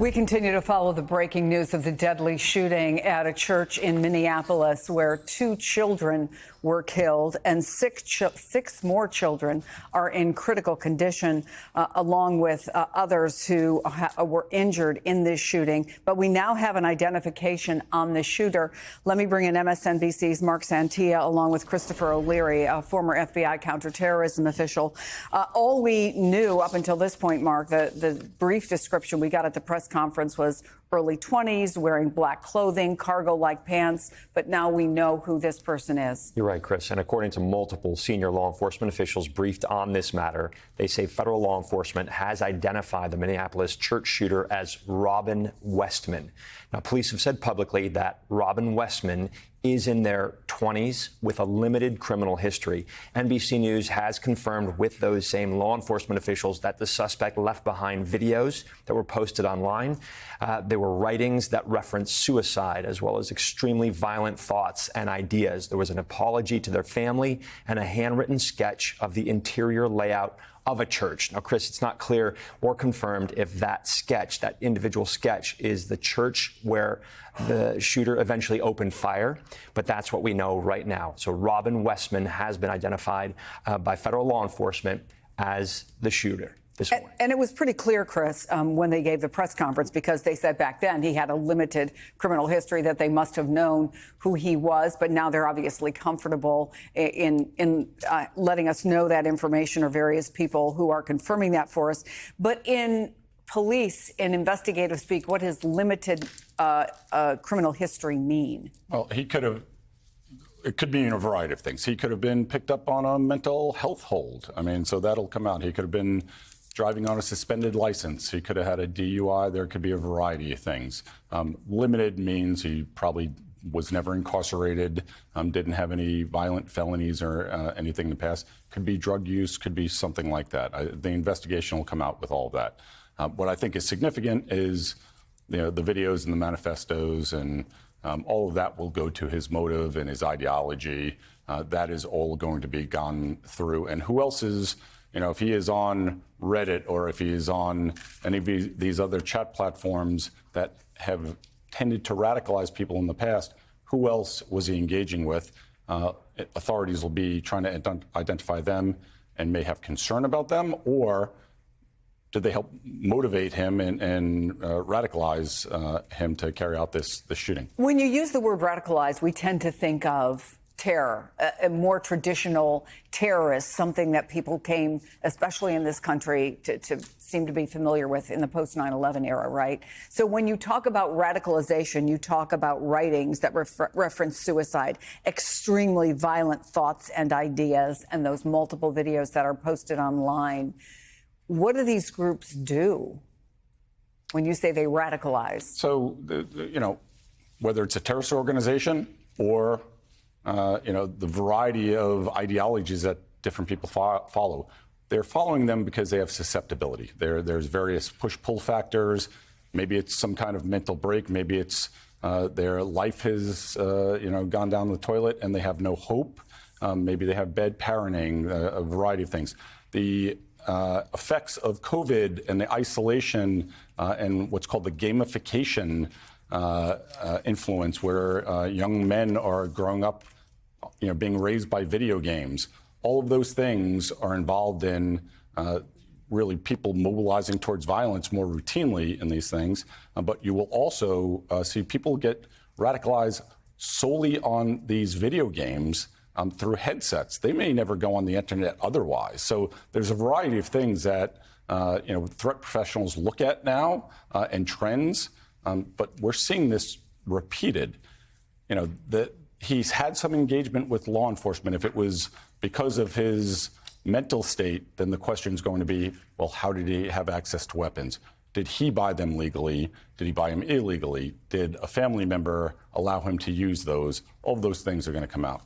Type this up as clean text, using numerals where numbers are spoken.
We continue to follow the breaking news of the deadly shooting at a church in Minneapolis where 2 children were killed and six more children are in critical condition, along with others who were injured in this shooting. But we now have an identification on the shooter. Let me bring in MSNBC's Mark Santia along with Christopher O'Leary, a former FBI counterterrorism official. All we knew up until this point, Mark, the brief description we got at the press conference was early 20s, wearing black clothing, cargo-like pants, but now we know who this person is. You're right, Chris. And according to multiple senior law enforcement officials briefed on this matter, they say federal law enforcement has identified the Minneapolis church shooter as Robin Westman. Now, police have said publicly that Robin Westman is in their 20s with a limited criminal history. NBC News has confirmed with those same law enforcement officials that the suspect left behind videos that were posted online. There were writings that referenced suicide as well as extremely violent thoughts and ideas. There was an apology to their family and a handwritten sketch of the interior layout of a church. Now, Chris, it's not clear or confirmed if that sketch, that individual sketch, is the church where the shooter eventually opened fire, but that's what we know right now. So Robin Westman has been identified by federal law enforcement as the shooter. And it was pretty clear, Chris, when they gave the press conference, because they said back then he had a limited criminal history, that they must have known who he was. But now they're obviously comfortable in letting us know that information, or various people who are confirming that for us. But in police, in investigative speak, what does limited criminal history mean? Well, it could mean a variety of things. He could have been picked up on a mental health hold. I mean, so that'll come out. He could have been driving on a suspended license. He could have had a DUI. There could be a variety of things. Limited means he probably was never incarcerated, didn't have any violent felonies or anything in the past. Could be drug use, could be something like that. The investigation will come out with all of that. What I think is significant is the videos and the manifestos, and all of that will go to his motive and his ideology. That is all going to be gone through. And who else is, if he is on Reddit or if he is on any of these other chat platforms that have tended to radicalize people in the past, who else was he engaging with? Authorities will be trying to identify them and may have concern about them, or did they help motivate him and radicalize him to carry out this shooting? When you use the word radicalize, we tend to think of terror, a more traditional terrorist, something that people came, especially in this country, to seem to be familiar with in the post 9/11 era, right? So when you talk about radicalization, you talk about writings that reference suicide, extremely violent thoughts and ideas, and those multiple videos that are posted online. What do these groups do when you say they radicalize? So, whether it's a terrorist organization or the variety of ideologies that different people follow, they're following them because they have susceptibility. There's various push-pull factors. Maybe it's some kind of mental break. Maybe it's their life has, gone down the toilet and they have no hope. Maybe they have bad parenting, a variety of things. The effects of COVID and the isolation and what's called the gamification influence, where young men are growing up, being raised by video games. All of those things are involved in really people mobilizing towards violence more routinely in these things. But you will also see people get radicalized solely on these video games through headsets. They may never go on the internet otherwise. So there's a variety of things that threat professionals look at now and trends. But we're seeing this repeated. That he's had some engagement with law enforcement. If it was because of his mental state, then the question is going to be, well, how did he have access to weapons? Did he buy them legally? Did he buy them illegally? Did a family member allow him to use those? All of those things are going to come out.